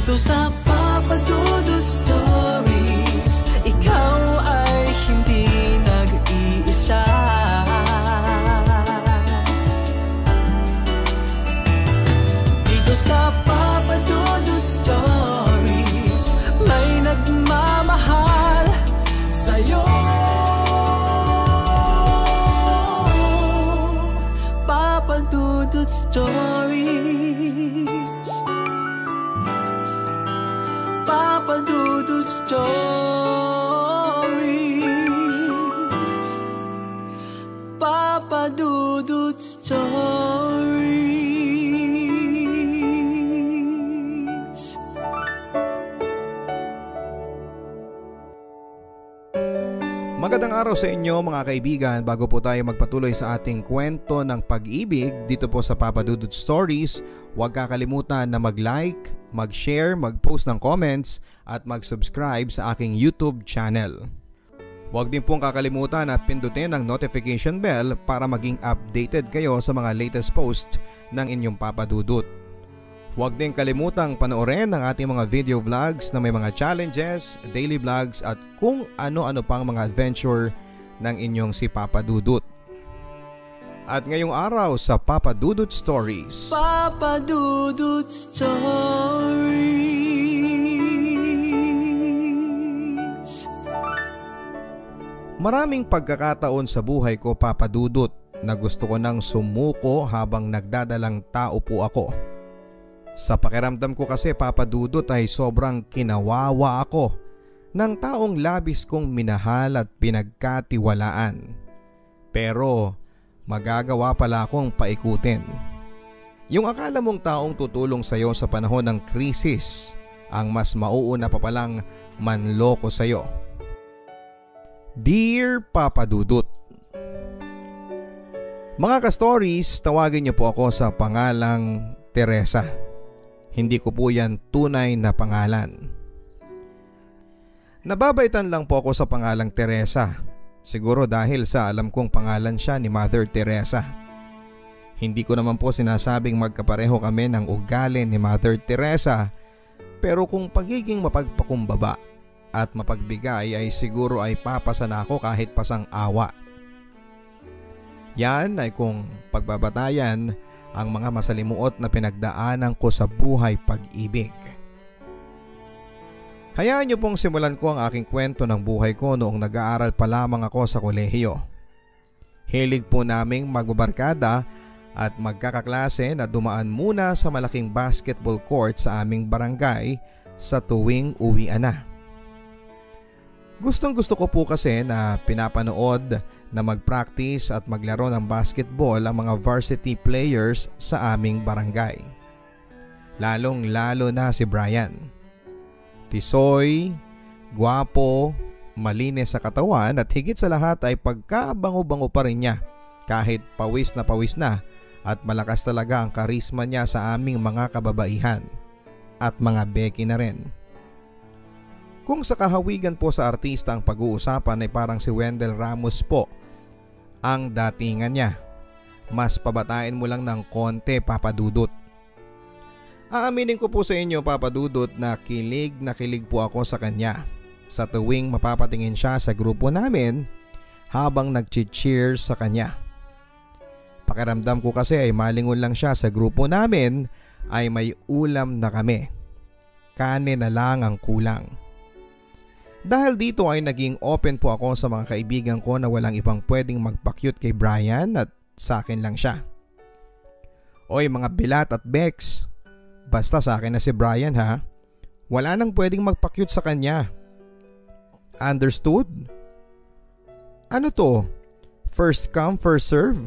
Dito sa Papa Dudut Stories, ikaw ay hindi nag-iisa. Dito sa Papa Dudut Stories, may nagmamahal sa'yo. Papa Dudut Stories, Papa Dudut Stories, Papa Dudut Stories. Magandang araw sa inyo mga kaibigan. Bago po tayo magpatuloy sa ating kwento ng pag-ibig dito po sa Papa Dudut Stories, huwag kakalimutan na mag-like, mag-share, mag-post ng comments at mag-subscribe sa aking YouTube channel. Huwag din pong kakalimutan na pindutin ang notification bell para maging updated kayo sa mga latest post ng inyong Papa Dudut. Huwag din kalimutang panoorin ang ating mga video vlogs na may mga challenges, daily vlogs at kung ano-ano pang mga adventure ng inyong si Papa Dudut. At ngayong araw sa Papa Dudut Stories, Papa Dudut Stories. maraming pagkakataon sa buhay ko, Papa Dudut, na gusto ko nang sumuko habang nagdadalang tao po ako. Sa pakiramdam ko kasi, Papa Dudut, ay sobrang kinawawa ako ng taong labis kong minahal at pinagkatiwalaan. Pero magagawa pala akong paikutin. Yung akala mong taong tutulong sa'yo sa panahon ng krisis, ang mas mauuna pa palang manloko sa'yo. Dear Papa Dudut, mga ka-stories, tawagin niyo po ako sa pangalang Teresa. Hindi ko po yan tunay na pangalan. Nababaitan lang po ako sa pangalang Teresa. Siguro dahil sa alam kong pangalan siya ni Mother Teresa. Hindi ko naman po sinasabing magkapareho kami ng ugali ni Mother Teresa, pero kung pagiging mapagpakumbaba at mapagbigay ay siguro ay papasan ako kahit pasang awa. Yan ay kung pagbabatayan ang mga masalimuot na pinagdaanan ko sa buhay pag-ibig. Hayaan niyo pong simulan ko ang aking kwento ng buhay ko noong nag-aaral pa lamang ako sa kolehiyo. Hilig po naming magbabarkada at magkakaklase na dumaan muna sa malaking basketball court sa aming barangay sa tuwing uwian na. Gustong gusto ko po kasi na pinapanood na mag-practice at maglaro ng basketball ang mga varsity players sa aming barangay. Lalong lalo na si Brian. Tisoy, gwapo, malinis sa katawan at higit sa lahat ay pagkabango-bango pa rin niya kahit pawis na at malakas talaga ang karisma niya sa aming mga kababaihan at mga beki na rin. Kung sa kahawigan po sa artista ang pag-uusapan ay parang si Wendell Ramos po ang datingan niya. Mas pabatain mo lang ng konti, Papa Dudut. Aaminin ko po sa inyo, Papa Dudut, na kilig po ako sa kanya sa tuwing mapapatingin siya sa grupo namin habang nag-cheers sa kanya. Pakiramdam ko kasi ay malingon lang siya sa grupo namin ay may ulam na kami. Kanin na lang ang kulang. Dahil dito ay naging open po ako sa mga kaibigan ko na walang ibang pwedeng magpa-cute kay Brian at sa akin lang siya. Oy mga Bilat at Bex, basta sa akin na si Brian ha. Wala nang pwedeng magpa-cute sa kanya. Understood? Ano to? First come, first serve?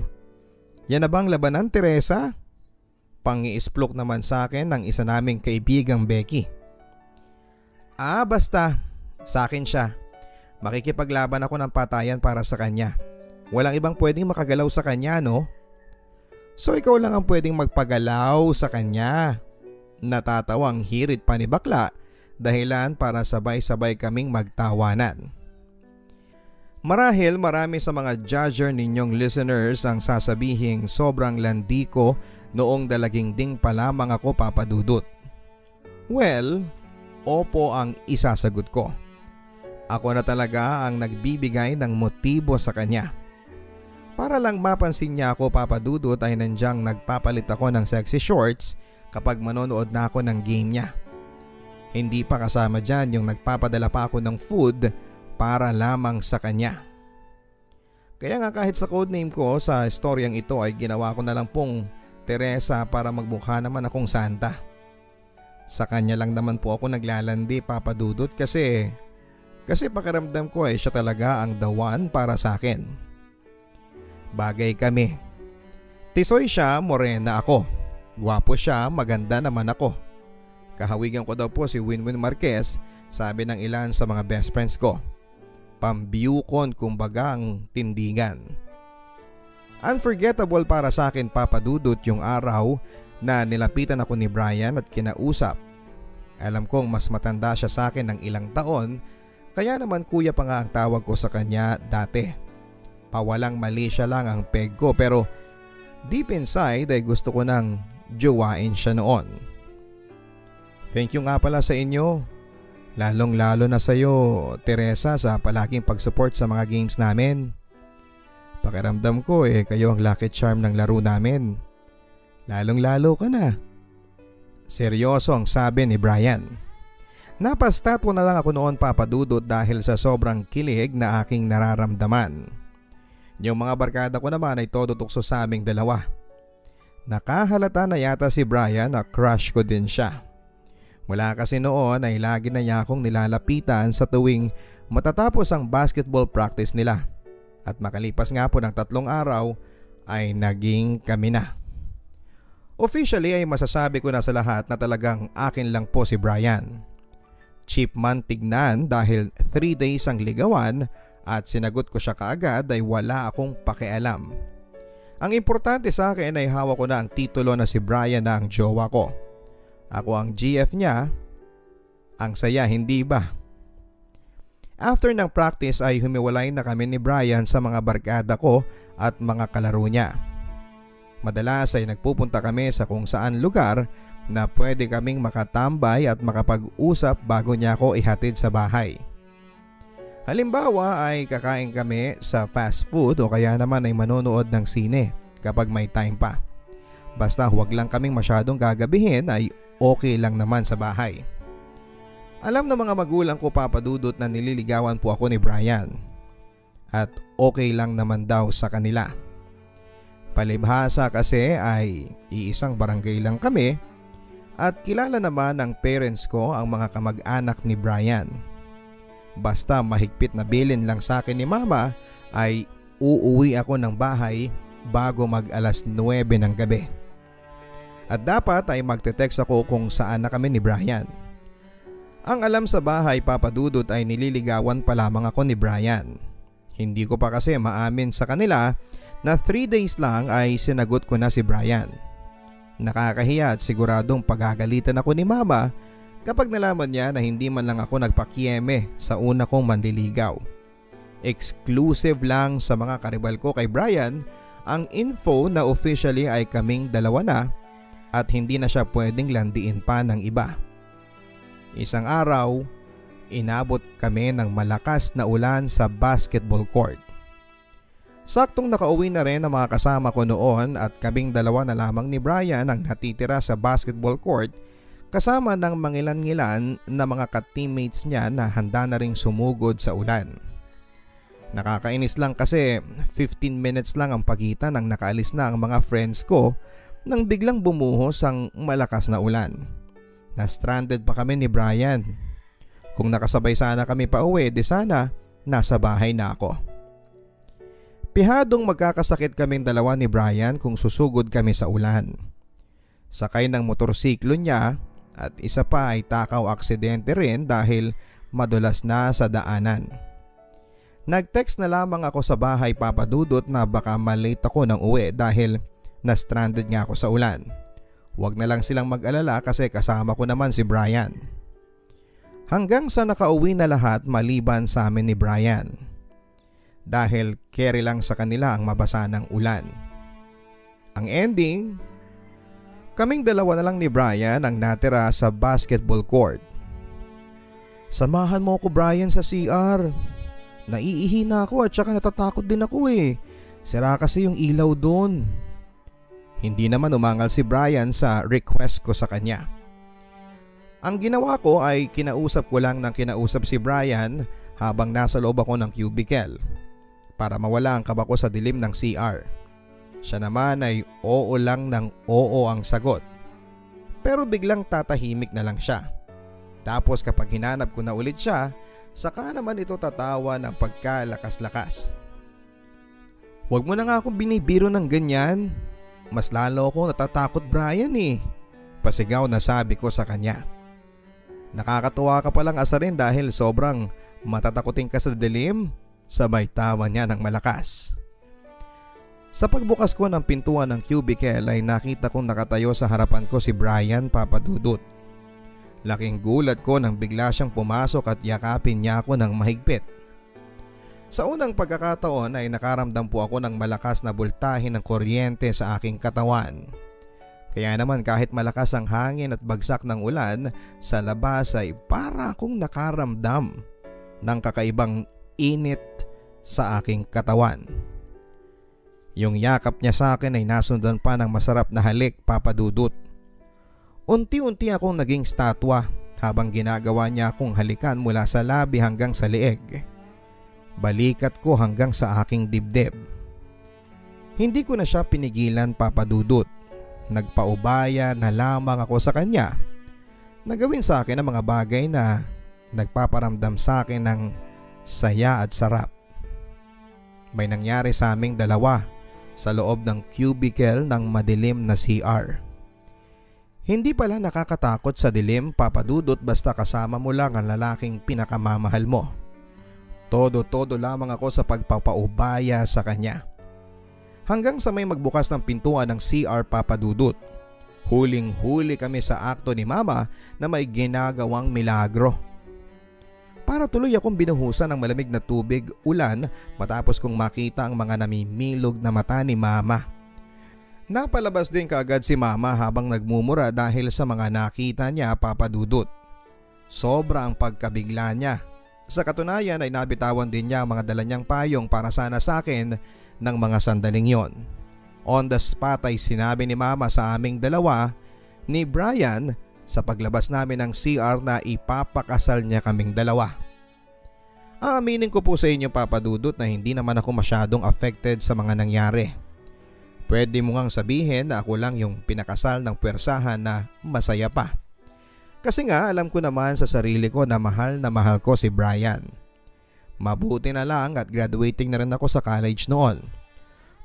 Yan na bang labanan, Teresa? Pangi-isplok naman sa akin ng isa naming kaibigang Becky. Basta. Sa akin siya. Makikipaglaban ako ng patayan para sa kanya. Walang ibang pwedeng makagalaw sa kanya, no? So ikaw lang ang pwedeng magpagalaw sa kanya. Natatawang hirit pa ni bakla, dahilan para sabay-sabay kaming magtawanan. Marahil marami sa mga judger ninyong listeners ang sasabihing sobrang landi ko noong dalaging ding pa lamang ako, Papa Dudut. Well, opo ang isasagot ko. Ako na talaga ang nagbibigay ng motibo sa kanya. Para lang mapansin niya ako, Papa Dudut, ay nandyang nagpapalit ako ng sexy shorts kapag manonood na ako ng game niya. Hindi pa kasama dyan yung nagpapadala pa ako ng food para lamang sa kanya. Kaya nga kahit sa codename ko sa storyang ito ay ginawa ko na lang pong Teresa para magmukha naman akong Santa. Sa kanya lang naman po ako naglalandi, Papa Dudut, kasi pakiramdam ko ay siya talaga ang the one para sa akin. Bagay kami. Tisoy siya, morena ako. Gwapo siya, maganda naman ako. Kahawigan ko daw po si Winwin Marquez, sabi ng ilan sa mga best friends ko. Pambiyukon kumbaga ang tindingan. Unforgettable para sa akin, Papa Dudut, yung araw na nilapitan ako ni Brian at kinausap. Alam kong mas matanda siya sa akin ng ilang taon, kaya naman kuya pa nga ang tawag ko sa kanya dati. Pawalang mali siya lang ang peg ko, pero deep inside ay gusto ko nang jowain siya noon. Thank you nga pala sa inyo. Lalong lalo na sa iyo, Teresa, sa palaging pag-support sa mga games namin. Pakiramdam ko kayo ang lucky charm ng laro namin. Lalong lalo ka na. Seryoso ang sabi ni Brian. Napastatwa na lang ako noon, Papa Dudut, dahil sa sobrang kilig na aking nararamdaman. Yung mga barkada ko naman ay todo tukso sa aming dalawa. Nakahalata na yata si Brian na crush ko din siya. Mula kasi noon ay lagi na niya akong nilalapitan sa tuwing matatapos ang basketball practice nila. At makalipas nga po ng 3 araw ay naging kami na. Officially ay masasabi ko na sa lahat na talagang akin lang po si Brian. Cheap man tignan dahil 3 days ang ligawan at sinagot ko siya kaagad ay wala akong pakialam. Ang importante sa akin ay hawak ko na ang titulo na si Brian na ang jowa ko. Ako ang GF niya. Ang saya, hindi ba? After ng practice ay humiwalay na kami ni Brian sa mga barkada ko at mga kalaro niya. Madalas ay nagpupunta kami sa kung saan lugar na pwede kaming makatambay at makapag-usap bago niya ako ihatid sa bahay. Halimbawa ay kakain kami sa fast food o kaya naman ay manonood ng sine kapag may time pa. Basta huwag lang kaming masyadong gagabihin ay okay lang naman sa bahay. Alam ng mga magulang ko, Papa Dudut, na nililigawan po ako ni Brian. At okay lang naman daw sa kanila. Palibhasa kasi ay iisang barangay lang kami at kilala naman ng parents ko ang mga kamag-anak ni Brian. Basta mahigpit na bilin lang sa akin ni Mama ay uuwi ako ng bahay bago mag-alas 9 ng gabi. At dapat ay magte-text ako kung saan na kami ni Brian. Ang alam sa bahay, Papa Dudut, ay nililigawan pa lamang ako ni Brian. Hindi ko pa kasi maamin sa kanila na 3 days lang ay sinagot ko na si Brian. Nakakahiya at siguradong pagagalitan ako ni Mama kapag nalaman niya na hindi man lang ako nagpakieme sa una kong manliligaw. Exclusive lang sa mga karibal ko kay Brian ang info na officially ay kaming dalawa na at hindi na siya pwedeng landiin pa ng iba. Isang araw, inabot kami ng malakas na ulan sa basketball court. Saktong nakauwi na rin ang mga kasama ko noon at kaming dalawa na lamang ni Brian ang natitira sa basketball court kasama ng mangilan-ngilan na mga ka-teammates niya na handa na ring sumugod sa ulan. Nakakainis lang kasi 15 minutes lang ang pagitan ng nakaalis na ang mga friends ko nang biglang bumuhos ang malakas na ulan. Na-stranded pa kami ni Brian. Kung nakasabay sana kami pa uwi, di sana nasa bahay na ako. Pihadong magkakasakit kaming dalawa ni Brian kung susugod kami sa ulan. Sakay ng motorsiklo niya at isa pa ay takaw aksidente rin dahil madulas na sa daanan. Nag-text na lamang ako sa bahay, Papa Dudut, na baka malate ako ng uwi dahil na-stranded nga ako sa ulan. Huwag na lang silang mag-alala kasi kasama ko naman si Brian. Hanggang sa nakauwi na lahat maliban sa amin ni Brian. Dahil carry lang sa kanila ang mabasa ng ulan. Ang ending, Kaming dalawa na lang ni Brian ang natira sa basketball court. Samahan mo ako Brian sa CR. Naiihi na ako at saka natatakot din ako eh. Sira kasi yung ilaw doon. Hindi naman umangal si Brian sa request ko sa kanya. Ang ginawa ko ay kinausap ko lang ng kinausap si Brian habang nasa loob ako ng cubicle para mawala ang kaba ko sa dilim ng CR. Siya naman ay oo lang ng oo ang sagot. Pero biglang tatahimik na lang siya. Tapos kapag hinanap ko na ulit siya, saka naman ito tatawa ng pagkalakas-lakas. Huwag mo na nga akong binibiro ng ganyan. Mas lalo ako natatakot Brian eh. Pasigaw na sabi ko sa kanya. Nakakatuwa ka palang asarin dahil sobrang matatakutin ka sa dilim. Sabay tawa niya ng malakas. Sa pagbukas ko ng pintuan ng cubicle ay nakita kong nakatayo sa harapan ko si Brian Papadudut. Laking gulat ko nang bigla siyang pumasok at yakapin niya ako ng mahigpit. Sa unang pagkakataon ay nakaramdam po ako ng malakas na bultahe ng kuryente sa aking katawan. Kaya naman kahit malakas ang hangin at bagsak ng ulan, sa labas ay para akong nakaramdam ng kakaibang init sa aking katawan. Yung yakap niya sa akin ay nasundan pa ng masarap na halik Papadudut. Unti-unti akong naging statwa habang ginagawa niya akong halikan mula sa labi hanggang sa leeg. Balikat ko hanggang sa aking dibdib. Hindi ko na siya pinigilan Papadudut. Nagpaubaya na lamang ako sa kanya na gawin sa akin ang mga bagay na nagpaparamdam sa akin ng saya at sarap. May nangyari sa aming dalawa sa loob ng cubicle ng madilim na CR. Hindi pala nakakatakot sa dilim Papadudut basta kasama mo lang ang lalaking pinakamamahal mo. Todo-todo lamang ako sa pagpapaubaya sa kanya. Hanggang sa may magbukas ng pintuan ng CR Papadudut. Huling-huli kami sa akto ni Mama na may ginagawang milagro. Para tuloy akong binuhusan ng malamig na tubig ulan matapos kong makita ang mga namimilog na mata ni Mama. Napalabas din kaagad si Mama habang nagmumura dahil sa mga nakita niya Papadudut. Sobra ang pagkabigla niya. Sa katunayan ay nabitawan din niya ang mga dala niyang payong para sana sa akin ng mga sandaling yon. On the spot ay sinabi ni Mama sa aming dalawa ni Brian sa paglabas namin ng CR na ipapakasal niya kaming dalawa. Aaminin ko po sa inyo Papadudut na hindi naman ako masyadong affected sa mga nangyari. Pwede mo ngang sabihin na ako lang yung pinakasal ng puwersahan na masaya pa. Kasi nga alam ko naman sa sarili ko na mahal ko si Brian. Mabuti na lang at graduating na rin ako sa college noon.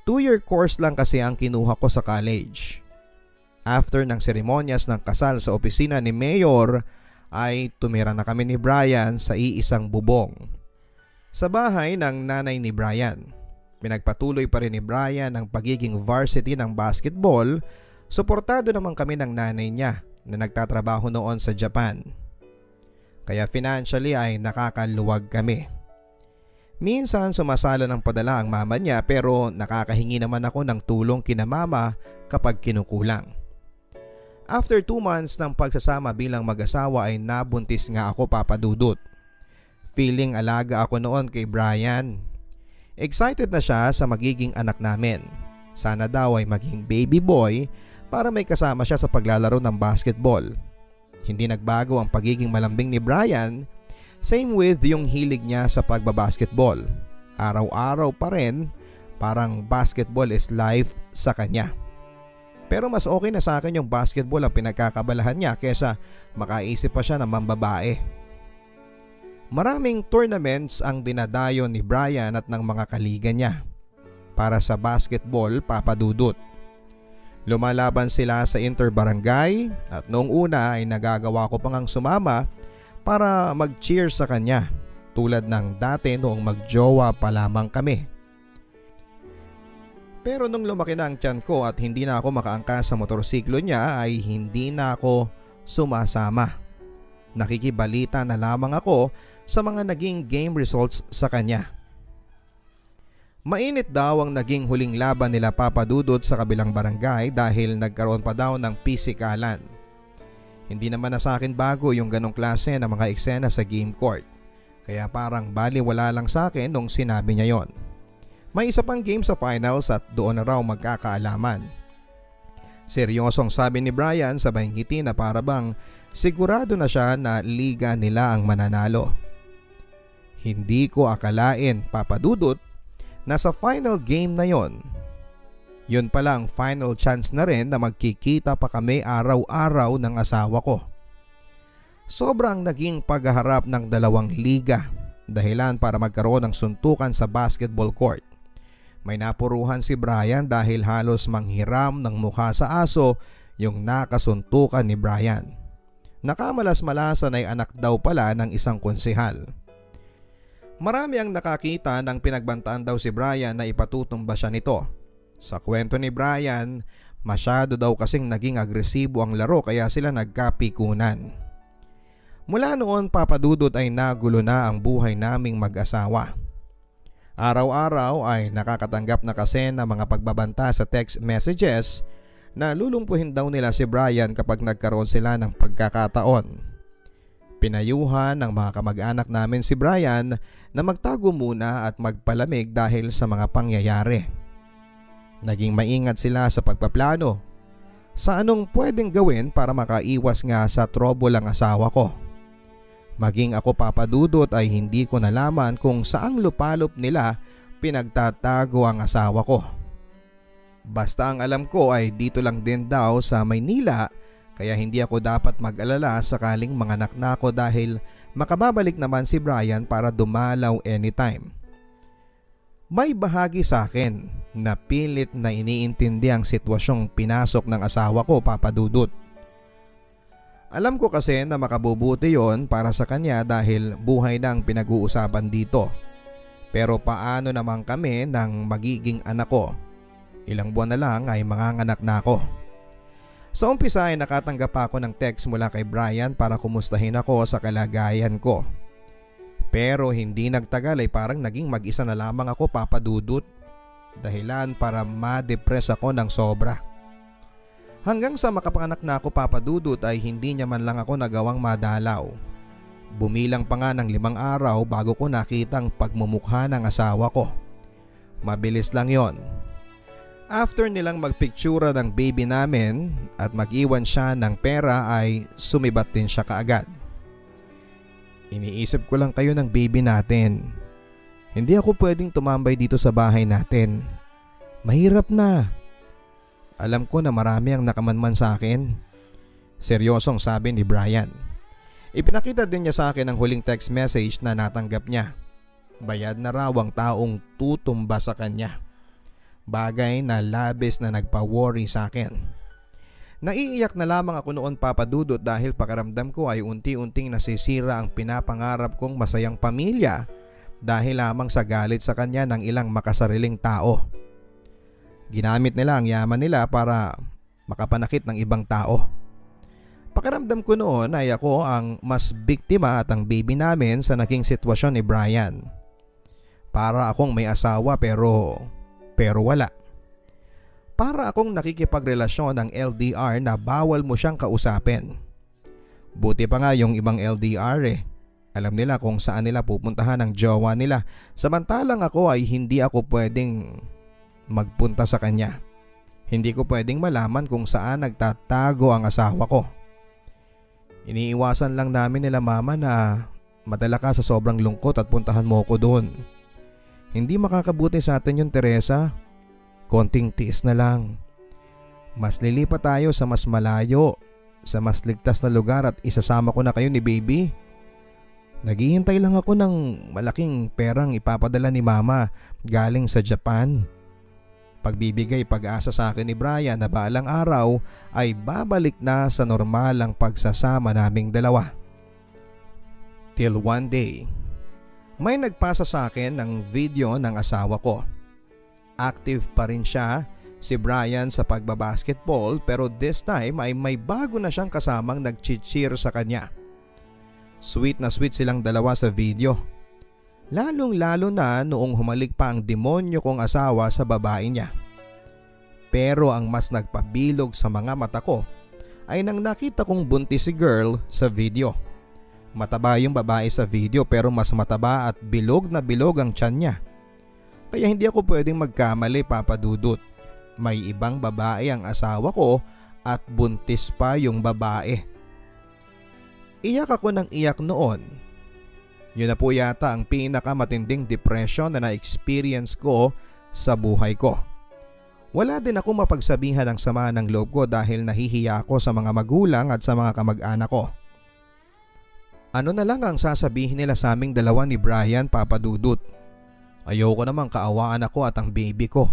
2-year course lang kasi ang kinuha ko sa college. After ng seremonyas ng kasal sa opisina ni Mayor ay tumira na kami ni Brian sa iisang bubong. Sa bahay ng nanay ni Brian. Pinagpatuloy pa rin ni Brian ang pagiging varsity ng basketball. Suportado naman kami ng nanay niya na nagtatrabaho noon sa Japan. Kaya financially ay nakakaluwag kami. Minsan sumasala ng padala ang mama niya pero nakakahingi naman ako ng tulong kina Mama kapag kinukulang. After 2 months ng pagsasama bilang mag-asawa ay nabuntis nga ako Papadudut. Feeling alaga ako noon kay Brian. Excited na siya sa magiging anak namin. Sana daw ay maging baby boy para may kasama siya sa paglalaro ng basketball. Hindi nagbago ang pagiging malambing ni Brian. Same with yung hilig niya sa pagbabasketball. Araw-araw pa rin, parang basketball is life sa kanya. Pero mas okay na sa akin yung basketball ang pinagkakabalahan niya kesa makaisip pa siya ng mambabae. Maraming tournaments ang dinadayo ni Brian at ng mga kaliga niya para sa basketball Papadudut. Lumalaban sila sa interbarangay at noong una ay nagagawa ko pang sumama para mag-cheer sa kanya tulad ng dati noong magjowa pa lamang kami. Pero nung lumaki na ang tiyan ko at hindi na ako makaangkas sa motorsiklo niya ay hindi na ako sumasama. Nakikibalita na lamang ako sa mga naging game results sa kanya. Mainit daw ang naging huling laban nila Papa Dudut sa kabilang barangay dahil nagkaroon pa daw ng pisikalan. Hindi naman na sa akin bago yung ganong klase ng mga eksena sa game court. Kaya parang baliwala lang sa akin nung sinabi niya yon. May isa pang game sa finals at doon na raw magkakaalaman. Seryosong sabi ni Brian sabay ngiti na para bang sigurado na siya na liga nila ang mananalo. Hindi ko akalain, Papa Dudut, na sa final game na yon, yun pala ang final chance na rin na magkikita pa kami araw-araw ng asawa ko. Sobrang naging paghaharap ng dalawang liga, dahilan para magkaroon ng suntukan sa basketball court. May napuruhan si Brian dahil halos manghiram ng mukha sa aso yung nakasuntukan ni Brian. Nakamalas-malasan ay anak daw pala ng isang konsehal. Marami ang nakakita ng pinagbantaan daw si Brian na ipatutumba siya nito. Sa kwento ni Brian, masyado daw kasing naging agresibo ang laro kaya sila nagkapikunan. Mula noon, Papa Dudut, ay nagulo na ang buhay naming mag-asawa. Araw-araw ay nakakatanggap na kasi ng mga pagbabanta sa text messages na lulumpuhin daw nila si Brian kapag nagkaroon sila ng pagkakataon. Pinayuhan ng mga kamag-anak namin si Brian na magtago muna at magpalamig dahil sa mga pangyayari. Naging maingat sila sa pagpaplano sa anong pwedeng gawin para makaiwas nga sa trouble ang asawa ko. Maging ako, Papa Dudut, ay hindi ko nalaman kung saang lupalop nila pinagtatago ang asawa ko. Basta ang alam ko ay dito lang din daw sa Maynila. Kaya hindi ako dapat mag-alala sakaling manganak na ako dahil makababalik naman si Brian para dumalaw anytime. May bahagi sa akin na pilit na iniintindi ang sitwasyong pinasok ng asawa ko, Papa Dudut. Alam ko kasi na makabubuti yon para sa kanya dahil buhay na ang pinag-uusapan dito. Pero paano naman kami ng magiging anak ko? Ilang buwan na lang ay manganganak na ako. Sa umpisa ay nakatanggap ako ng text mula kay Brian para kumustahin ako sa kalagayan ko. Pero hindi nagtagal ay parang naging mag-isa na lamang ako, Papa Dudut. Dahilan para ma-depress ako ng sobra. Hanggang sa makapanganak na ako, Papa Dudut, ay hindi niya man lang ako nagawang madalaw. Bumilang pa nga ng 5 araw bago ko nakitang pagmumukha ng asawa ko. Mabilis lang yon. After nilang magpictura ng baby namin at mag-iwan siya ng pera ay sumibat din siya kaagad. Iniisip ko lang kayo ng baby natin. Hindi ako pwedeng tumambay dito sa bahay natin. Mahirap na. Alam ko na marami ang nakamanman sa akin. Seryosong sabi ni Brian. Ipinakita din niya sa akin ang huling text message na natanggap niya. Bayad na raw ang taong tutumba sa kanya. Bagay na labis na nagpa-worry sa akin. Naiiyak na lamang ako noon, Papa Dudut, dahil pakiramdam ko ay unti-unting nasisira ang pinapangarap kong masayang pamilya dahil lamang sa galit sa kanya ng ilang makasariling tao. Ginamit nila ang yaman nila para makapanakit ng ibang tao. Pakiramdam ko noon ay ako ang mas biktima at ang baby namin sa naging sitwasyon ni Brian. Para akong may asawa pero wala. Para akong nakikipagrelasyon ng LDR na bawal mo siyang kausapin. Buti pa nga yung ibang LDR Alam nila kung saan nila pupuntahan ang jowa nila. Samantalang ako ay hindi ako pwedeng magpunta sa kanya. Hindi ko pwedeng malaman kung saan nagtatago ang asawa ko. Iniiwasan lang namin nila mama na madala ka sa sobrang lungkot at puntahan mo ko doon. Hindi makakabuti sa atin yun, Teresa. Konting tiis na lang. Mas lilipat tayo sa mas malayo, sa mas ligtas na lugar at isasama ko na kayo ni baby. Naghihintay lang ako ng malaking perang ipapadala ni mama galing sa Japan. Pagbibigay pag-asa sa akin ni Brian na balang araw ay babalik na sa normal ang pagsasama naming dalawa. Till one day, may nagpasa sa akin ng video ng asawa ko. Active pa rin siya, si Brian, sa pagbabasketball, pero this time ay may bago na siyang kasamang nag-cheer sa kanya. Sweet na sweet silang dalawa sa video. Lalong-lalo na noong humalik pa ang demonyo kong asawa sa babae niya. Pero ang mas nagpabilog sa mga mata ko ay nang nakita kong buntis si girl sa video. Mataba yung babae sa video pero mas mataba at bilog na bilog ang tiyan niya. Kaya hindi ako pwedeng magkamali, Papa Dudut. May ibang babae ang asawa ko at buntis pa yung babae. Iyak ako ng iyak noon. Yun na po yata ang pinakamatinding depression na na-experience ko sa buhay ko. Wala din ako mapagsabihan ng sama ng loob ko dahil nahihiya ako sa mga magulang at sa mga kamag-anak ko. Ano na lang ang sasabihin nila sa aming dalawa ni Brian, Papa Dudut? Ayoko namang kaawaan ako at ang baby ko.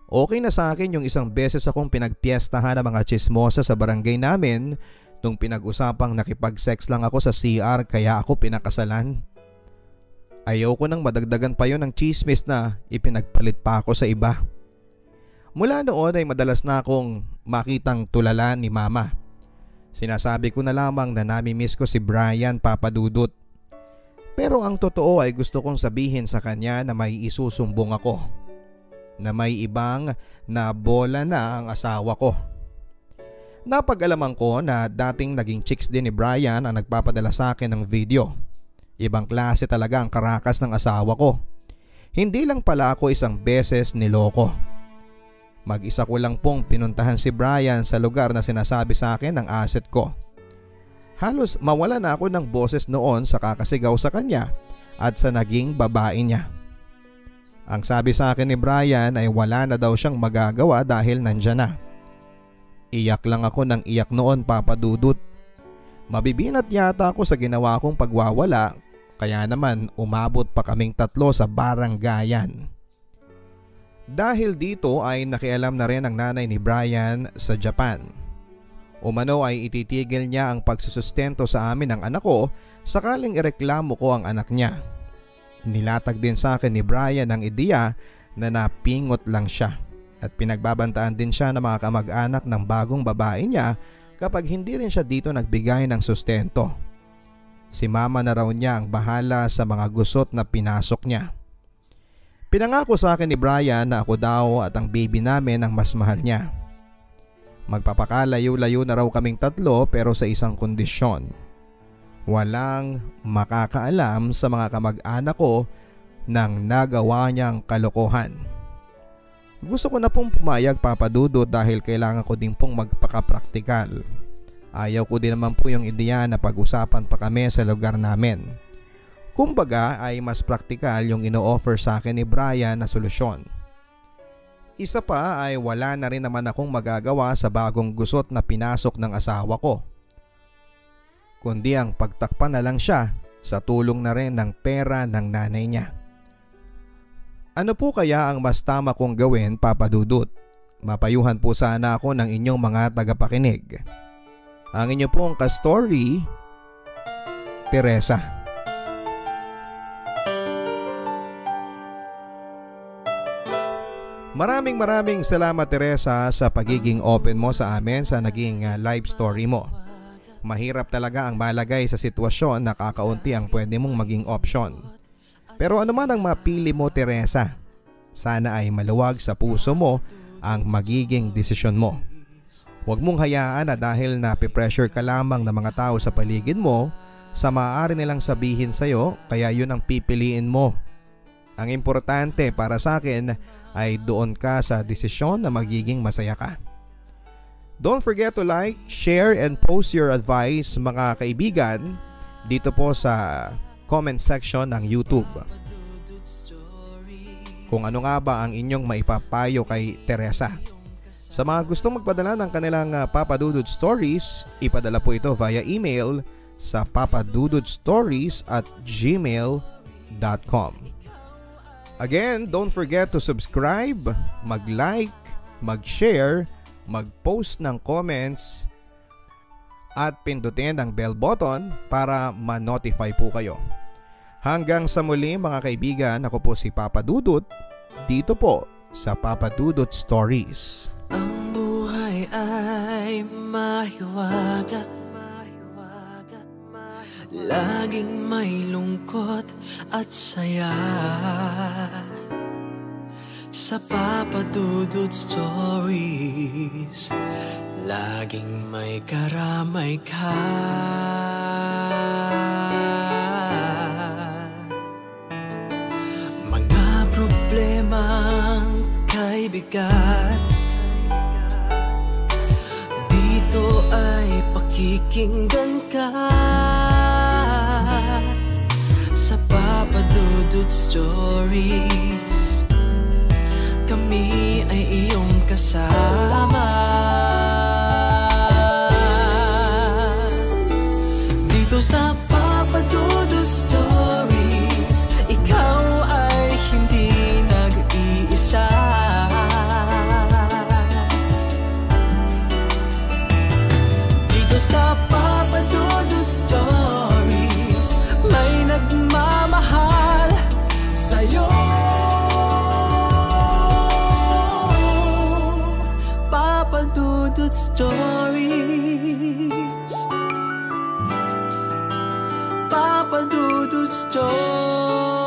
Okay na sa akin yung isang beses akong pinagpiestahan ng mga chismosa sa barangay namin nung pinag-usapang nakipag-sex lang ako sa CR kaya ako pinakasalan. Ayoko nang madagdagan pa yon ng chismis na ipinagpalit pa ako sa iba. Mula noon ay madalas na akong makitang tulala ni Mama. Sinasabi ko na lamang na nami-miss ko si Brian, Papa Dudut. Pero ang totoo ay gusto kong sabihin sa kanya na may isusumbong ako. Na may ibang na bola na ang asawa ko. Napag-alaman ko na dating naging chicks din ni Brian ang nagpapadala sa akin ng video. Ibang klase talaga ang karakas ng asawa ko. Hindi lang pala ako isang beses niloko. Mag-isa ko lang pong pinuntahan si Brian sa lugar na sinasabi sa akin ng asset ko. Halos mawala na ako ng boses noon sa kakasigaw sa kanya at sa naging babae niya. Ang sabi sa akin ni Brian ay wala na daw siyang magagawa dahil nandyan na. Iyak lang ako ng iyak noon, Papa Dudut. Mabibinat yata ako sa ginawa kong pagwawala kaya naman umabot pa kaming 3 sa baranggayan. Dahil dito ay nakialam na rin ang nanay ni Brian sa Japan. Umano ay ititigil niya ang pagsusustento sa amin ng anak ko sakaling ireklamo ko ang anak niya. Nilatag din sa akin ni Brian ang ideya na napingot lang siya at pinagbabantaan din siya ng mga kamag-anak ng bagong babae niya kapag hindi rin siya dito nagbigay ng sustento. Si Mama na raw niya ang bahala sa mga gusot na pinasok niya. Pinangako sa akin ni Brian na ako daw at ang baby namin ang mas mahal niya. Magpapakalayo-layo na raw kaming 3 pero sa isang kondisyon. Walang makakaalam sa mga kamag-anak ko nang nagawa niyang kalokohan. Gusto ko na pong pumayag, Papa Dudut, dahil kailangan ko din pong magpakapraktikal. Ayaw ko din naman po yung ideya na pag-usapan pa kami sa lugar namin. Kumbaga ay mas praktikal yung ino-offer sa akin ni Brian na solusyon. Isa pa ay wala na rin naman akong magagawa sa bagong gusot na pinasok ng asawa ko. Kundi ang pagtakpan na lang siya sa tulong na rin ng pera ng nanay niya. Ano po kaya ang mas tama kong gawin, Papa Dudut? Mapayuhan po sana ako ng inyong mga tagapakinig. Ang inyo pong ka-story, Teresa. Maraming salamat, Teresa, sa pagiging open mo sa amin sa naging live story mo. Mahirap talaga ang malagay sa sitwasyon na kakaunti ang pwede mong maging option. Pero ano man ang mapili mo, Teresa, sana ay maluwag sa puso mo ang magiging desisyon mo. Huwag mong hayaan na dahil napipressure ka lamang ng mga tao sa paligid mo sa maaari nilang sabihin sa'yo kaya yun ang pipiliin mo. Ang importante para sa akin ay doon ka sa desisyon na magiging masaya ka. Don't forget to like, share, and post your advice, mga kaibigan, dito po sa comment section ng YouTube. Kung ano nga ba ang inyong maipapayo kay Teresa. Sa mga gustong magpadala ng kanilang Papa Dudut Stories, ipadala po ito via email sa papadudutstories@gmail.com. Again, don't forget to subscribe, mag-like, mag-share, mag-post ng comments at pindutin ang bell button para ma-notify po kayo. Hanggang sa muli, mga kaibigan, ako po si Papa Dudut dito po sa Papa Dudut Stories. Ang buhay ay mahiwaga, laging may lungkot at saya. Sa Papa Dudut Stories, laging may karamay ka. Mga problemang kay bigat, dito ay pakikinggan ka. Sa Papa Dudut Stories, kami ay iyong kasama. Dito sa Papa Dudut Stories, ikaw ay hindi nag-iisa. Dito sa Papa Dudut Stories, may nagmamahal sa'yo. Papa Dudut Stories, Papa Dudut Stories.